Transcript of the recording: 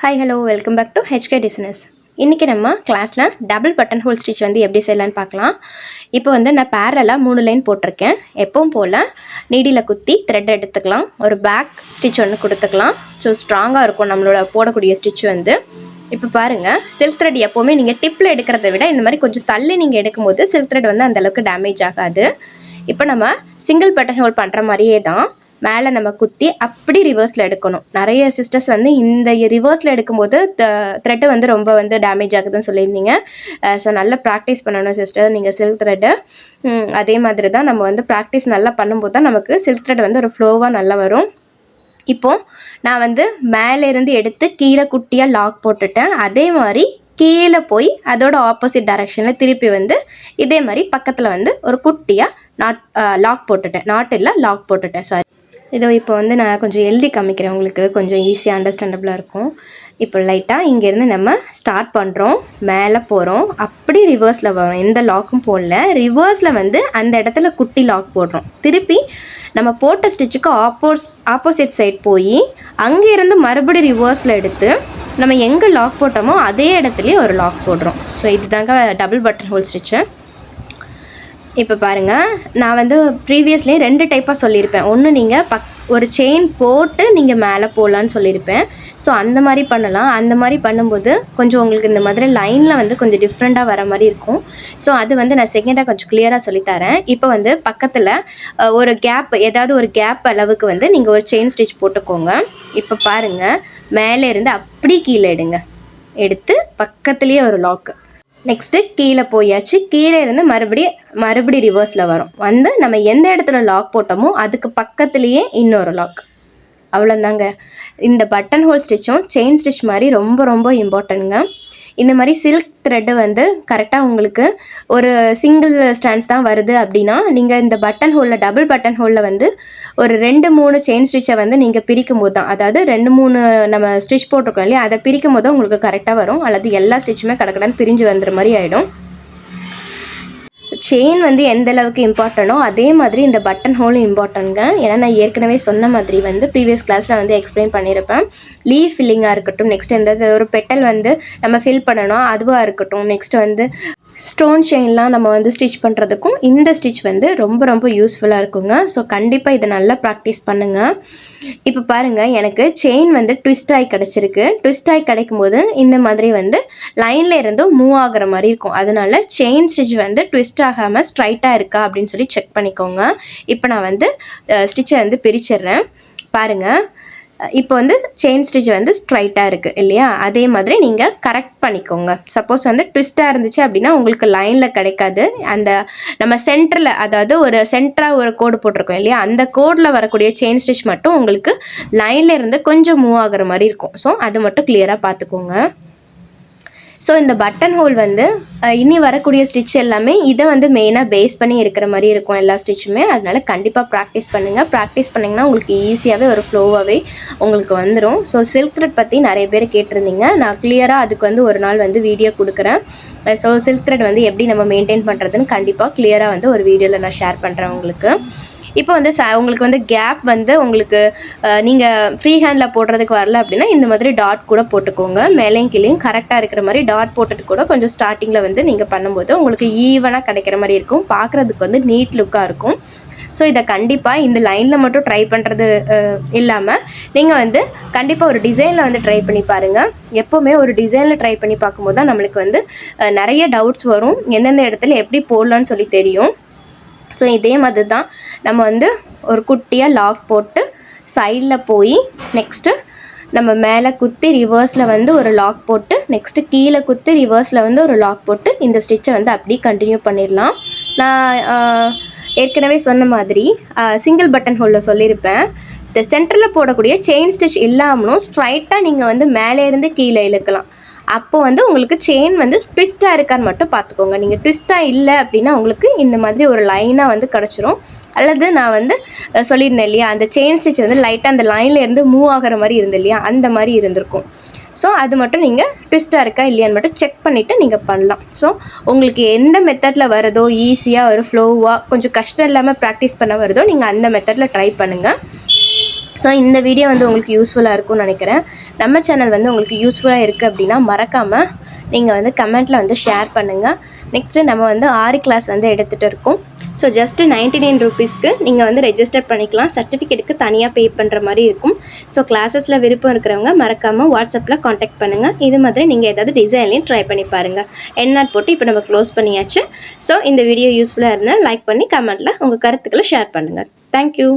Hi hello welcome back to HK designers. இன்றைக்கி நம்ம கிளாஸில் டபுள் பட்டன் ஹோல் ஸ்டிச் வந்து எப்படி செய்யலான்னு பார்க்கலாம். இப்போ வந்து நான் பேரலாக 3 லைன் போட்டிருக்கேன். எப்பவும் போல் நீடியில் குத்தி த்ரெட் எடுத்துக்கலாம். ஒரு பேக் ஸ்டிச் ஒன்று கொடுத்துக்கலாம். ஸோ ஸ்ட்ராங்காக இருக்கும் நம்மளோட போடக்கூடிய ஸ்டிச் வந்து. இப்போ பாருங்கள், சில்க் த்ரெட் எப்போவுமே நீங்கள் டிப்பில் எடுக்கிறத விட இந்த மாதிரி கொஞ்சம் தள்ளி நீங்கள் எடுக்கும்போது சில்க் த்ரெட் வந்து அந்தளவுக்கு டேமேஜ் ஆகாது. இப்போ நம்ம சிங்கிள் பட்டன் ஹோல் பண்ணுற மாதிரியே தான் மேலே நம்ம குத்தி அப்படி ரிவர்ஸில் எடுக்கணும். நிறைய சிஸ்டர்ஸ் வந்து இந்த ரிவர்ஸில் எடுக்கும்போது த்ரெட்டு வந்து ரொம்ப வந்து டேமேஜ் ஆகுதுன்னு சொல்லியிருந்தீங்க. ஸோ நல்லா ப்ராக்டிஸ் பண்ணணும் சிஸ்டர் நீங்கள் சில்க் த்ரெட்டு. அதே மாதிரி தான் நம்ம வந்து ப்ராக்டிஸ் நல்லா பண்ணும்போது தான் நமக்கு சில்க் த்ரெட் வந்து ஒரு ஃப்ளோவாக நல்லா வரும். இப்போது நான் வந்து மேலேருந்து எடுத்து கீழே குட்டியாக லாக் போட்டுட்டேன். அதே மாதிரி கீழே போய் அதோட ஆப்போசிட் டைரெக்ஷனில் திருப்பி வந்து இதே மாதிரி பக்கத்தில் வந்து ஒரு குட்டியாக லாக் போட்டுட்டேன். லாக் போட்டுட்டேன் சாரி. இதோ இப்போ வந்து நான் கொஞ்சம் எழுதி காமிக்கிறேன், உங்களுக்கு கொஞ்சம் ஈஸியாக அண்டர்ஸ்டாண்டபிளாக இருக்கும். இப்போ லைட்டாக இங்கேருந்து நம்ம ஸ்டார்ட் பண்ணுறோம், மேலே போகிறோம், அப்படி ரிவர்ஸில் வரும். எந்த லாக்கும் போடல, ரிவர்ஸில் வந்து அந்த இடத்துல குட்டி லாக் போடுறோம். திருப்பி நம்ம போட்ட ஸ்டிச்சுக்கு ஆப்போசிட் சைட் போய் அங்கேருந்து மறுபடியும் ரிவர்ஸில் எடுத்து நம்ம எங்கே லாக் போட்டோமோ அதே இடத்துலையே ஒரு லாக் போடுறோம். ஸோ இதுதாங்க டபுள் பட்டன் ஹோல் ஸ்டிச்சு. இப்போ பாருங்கள், நான் வந்து ப்ரீவியஸ்லேயே 2 டைப்பாக சொல்லியிருப்பேன். ஒன்று நீங்கள் ஒரு செயின் போட்டு நீங்கள் மேலே போடலான்னு சொல்லியிருப்பேன். ஸோ அந்த மாதிரி பண்ணலாம். அந்த மாதிரி பண்ணும்போது கொஞ்சம் உங்களுக்கு இந்த மாதிரி லைனில் வந்து கொஞ்சம் டிஃப்ரெண்ட்டாக வர மாதிரி இருக்கும். ஸோ அது வந்து நான் செகண்டாக கொஞ்சம் கிளியராக சொல்லித்தரேன். இப்போ வந்து பக்கத்தில் ஒரு கேப், ஏதாவது ஒரு கேப் அளவுக்கு வந்து நீங்கள் ஒரு செயின் ஸ்டிச் போட்டுக்கோங்க. இப்போ பாருங்கள், மேலே இருந்து அப்படி கீழே எடுத்து பக்கத்துலேயே ஒரு லாக்கு. நெக்ஸ்ட்டு கீழே போயாச்சு. கீழே இருந்து மறுபடி ரிவர்ஸில் வரும். வந்து நம்ம எந்த இடத்துல லாக் போட்டோமோ அதுக்கு பக்கத்துலேயே இன்னொரு லாக். அவ்வளோதாங்க. இந்த பட்டன் ஹோல் ஸ்டிச்சும் செயின் ஸ்டிச் மாதிரி ரொம்ப ரொம்ப இம்பார்ட்டன்ட்ங்க. இந்த மாதிரி சில்க் த்ரெட்டு வந்து கரெக்டாக உங்களுக்கு ஒரு சிங்கிள் ஸ்டாண்ட்ஸ் தான் வருது அப்படின்னா நீங்கள் இந்த பட்டன் ஹோலில் டபுள் பட்டன் ஹோலில் வந்து ஒரு 2-3 செயின் ஸ்டிச்சை வந்து நீங்கள் பிரிக்கும் போது தான், அதாவது 2-3 நம்ம ஸ்டிச் போட்டிருக்கோம் இல்லையா, அதை பிரிக்கும் போது தான் உங்களுக்கு கரெக்டாக வரும். அல்லது எல்லா ஸ்டிச்சுமே கடக்கடான்னு பிரிஞ்சு வந்துற மாதிரி ஆகிடும். செயின் வந்து எந்த அளவுக்கு இம்பார்ட்டனோ அதே மாதிரி இந்த பட்டன் ஹோலும் இம்பார்ட்டன்ட்ங்க. ஏன்னா நான் ஏற்கனவே சொன்ன மாதிரி வந்து ப்ரீவியஸ் கிளாஸில் வந்து எக்ஸ்பிளைன் பண்ணியிருப்பேன். லீவ் ஃபில்லிங்காக இருக்கட்டும், நெக்ஸ்ட் எந்த ஒரு பெட்டல் வந்து நம்ம ஃபில் பண்ணணும் அதுவாக இருக்கட்டும், நெக்ஸ்ட் வந்து ஸ்டோன் செயின்லாம் நம்ம வந்து ஸ்டிச் பண்ணுறதுக்கும் இந்த ஸ்டிச் வந்து ரொம்ப ரொம்ப யூஸ்ஃபுல்லாக இருக்குங்க. ஸோ கண்டிப்பாக இதை நல்லா ப்ராக்டிஸ் பண்ணுங்கள். இப்போ பாருங்கள், எனக்கு செயின் வந்து ட்விஸ்ட் ஆகி கிடச்சிருக்கு. ட்விஸ்ட் ஆகி கிடைக்கும் போது இந்த மாதிரி வந்து லைனில் இருந்தும் மூவ் ஆகிற மாதிரி இருக்கும். அதனால செயின் ஸ்டிச் வந்து ட்விஸ்ட் ஆகாமல் ஸ்ட்ரைட்டாக இருக்கா அப்படின்னு சொல்லி செக் பண்ணிக்கோங்க. இப்போ நான் வந்து ஸ்டிச்சை வந்து பிரிச்சிடுறேன். பாருங்கள், இப்போ வந்து செயின் ஸ்டிச் வந்து ஸ்ட்ரைட்டாக இருக்குது இல்லையா, அதே மாதிரி நீங்கள் கரெக்ட் பண்ணிக்கோங்க. சப்போஸ் வந்து ட்விஸ்ட்டாக இருந்துச்சு அப்படின்னா உங்களுக்கு லைனில் கிடைக்காது. அந்த நம்ம சென்டரில், அதாவது ஒரு சென்டராக ஒரு கோடு போட்டிருக்கோம் இல்லையா, அந்த கோடில் வரக்கூடிய செயின் ஸ்டிச் மட்டும் உங்களுக்கு லைனில் இருந்து கொஞ்சம் மூவ் ஆகிற மாதிரி இருக்கும். ஸோ அது மட்டும் கிளியராக பார்த்துக்கோங்க. ஸோ இந்த பட்டன் ஹோல் வந்து இனி வரக்கூடிய ஸ்டிச் எல்லாமே இதை வந்து மெயினாக பேஸ் பண்ணி இருக்கிற மாதிரி இருக்கும் எல்லா ஸ்டிச்சுமே. அதனால் கண்டிப்பாக ப்ராக்டிஸ் பண்ணுங்கள். ப்ராக்டிஸ் பண்ணிங்கன்னா உங்களுக்கு ஈஸியாகவே ஒரு ஃப்ளோவாகவே உங்களுக்கு வந்துடும். ஸோ சில்க் த்ரெட் பற்றி நிறைய பேர் கேட்டிருந்தீங்க. நான் கிளியராக அதுக்கு வந்து ஒரு நாள் வந்து வீடியோ கொடுக்குறேன். ஸோ சில்க் த்ரெட் வந்து எப்படி நம்ம மெயின்டைன் பண்ணுறதுன்னு கண்டிப்பாக கிளியராக வந்து ஒரு வீடியோவில் நான் ஷேர் பண்ணுறேன் உங்களுக்கு. இப்போ வந்து உங்களுக்கு வந்து கேப் வந்து உங்களுக்கு நீங்கள் ஃப்ரீ ஹேண்டில் போடுறதுக்கு வரல அப்படின்னா இந்த மாதிரி டாட் கூட போட்டுக்கோங்க. மேலேயும் கீழேயும் கரெக்டாக இருக்கிற மாதிரி டாட் போட்டுட்டு கூட கொஞ்சம் ஸ்டார்டிங்கில் வந்து நீங்கள் பண்ணும்போது உங்களுக்கு ஈவனாக கிடைக்கிற மாதிரி இருக்கும். பார்க்குறதுக்கு வந்து நீட் லுக்காக இருக்கும். ஸோ இதை கண்டிப்பாக இந்த லைனில் மட்டும் ட்ரை பண்ணுறது இல்லாமல் நீங்கள் வந்து கண்டிப்பாக ஒரு டிசைனில் வந்து ட்ரை பண்ணி பாருங்கள். எப்போவுமே ஒரு டிசைனில் ட்ரை பண்ணி பார்க்கும்போது தான் நம்மளுக்கு வந்து நிறைய டவுட்ஸ் வரும், எந்தெந்த இடத்துல எப்படி போடலான்னு சொல்லி தெரியும். ஸோ இதே மாதிரி தான் நம்ம வந்து ஒரு குட்டியாக லாக் போட்டு சைடில் போய் நெக்ஸ்ட்டு நம்ம மேலே குத்தி ரிவர்ஸில் வந்து ஒரு லாக் போட்டு நெக்ஸ்ட்டு கீழே குத்தி ரிவர்ஸில் வந்து ஒரு லாக் போட்டு இந்த ஸ்டிச்சை வந்து அப்படியே கண்டினியூ பண்ணிடலாம். நான் ஏற்கனவே சொன்ன மாதிரி சிங்கிள் பட்டன் ஹோலில் சொல்லியிருப்பேன், இந்த சென்டரில் போடக்கூடிய செயின் ஸ்டிச் இல்லாமலும் ஸ்ட்ரைட்டாக நீங்கள் வந்து மேலேருந்து கீழே இழுக்கலாம். அப்போ வந்து உங்களுக்கு செயின் வந்து ட்விஸ்ட்டாக இருக்கான்னு மட்டும் பார்த்துக்கோங்க. நீங்கள் ட்விஸ்ட்டாக இல்லை அப்படின்னா உங்களுக்கு இந்த மாதிரி ஒரு லைனாக வந்து கிடச்சிரும். அல்லது நான் வந்து சொல்லியிருந்தேன் இல்லையா, அந்த செயின் ஸ்டிச் வந்து லைட்டாக அந்த லைனில் இருந்து மூவ் ஆகிற மாதிரி இருந்தது இல்லையா, அந்த மாதிரி இருந்திருக்கும். ஸோ அது மட்டும் நீங்கள் ட்விஸ்ட்டாக இருக்கா இல்லையான்னு மட்டும் செக் பண்ணிவிட்டு நீங்கள் பண்ணலாம். ஸோ உங்களுக்கு எந்த மெத்தடில் வருதோ, ஈஸியாக ஒரு ஃப்ளோவாக கொஞ்சம் கஷ்டம் இல்லாமல் ப்ராக்டிஸ் பண்ண வருதோ நீங்கள் அந்த மெத்தடில் ட்ரை பண்ணுங்கள். ஸோ இந்த வீடியோ வந்து உங்களுக்கு யூஸ்ஃபுல்லாக இருக்கும்னு நினைக்கிறேன். நம்ம சேனல் வந்து உங்களுக்கு யூஸ்ஃபுல்லாக இருக்குது அப்படின்னா மறக்காமல் நீங்கள் வந்து கமெண்ட்டில் வந்து ஷேர் பண்ணுங்கள். நெக்ஸ்ட்டு நம்ம வந்து ஆரி கிளாஸ் வந்து எடுத்துகிட்டு இருக்கோம். ஸோ ஜஸ்ட்டு 99 ரூபீஸ்க்கு நீங்கள் வந்து ரெஜிஸ்டர் பண்ணிக்கலாம். சர்டிஃபிகேட்டுக்கு தனியாக பே பண்ணுற மாதிரி இருக்கும். ஸோ கிளாஸஸில் விருப்பம் இருக்கிறவங்க மறக்காமல் வாட்ஸ்அப்பில் காண்டாக்ட் பண்ணுங்கள். இது மாதிரி நீங்கள் ஏதாவது டிசைன்லையும் ட்ரை பண்ணி பாருங்கள். என்ஆட் போட்டு இப்போ நம்ம க்ளோஸ் பண்ணியாச்சு. ஸோ இந்த வீடியோ யூஸ்ஃபுல்லாக இருந்தால் லைக் பண்ணி கமெண்ட்டில் உங்கள் கருத்துக்களை ஷேர் பண்ணுங்கள். தேங்க்யூ.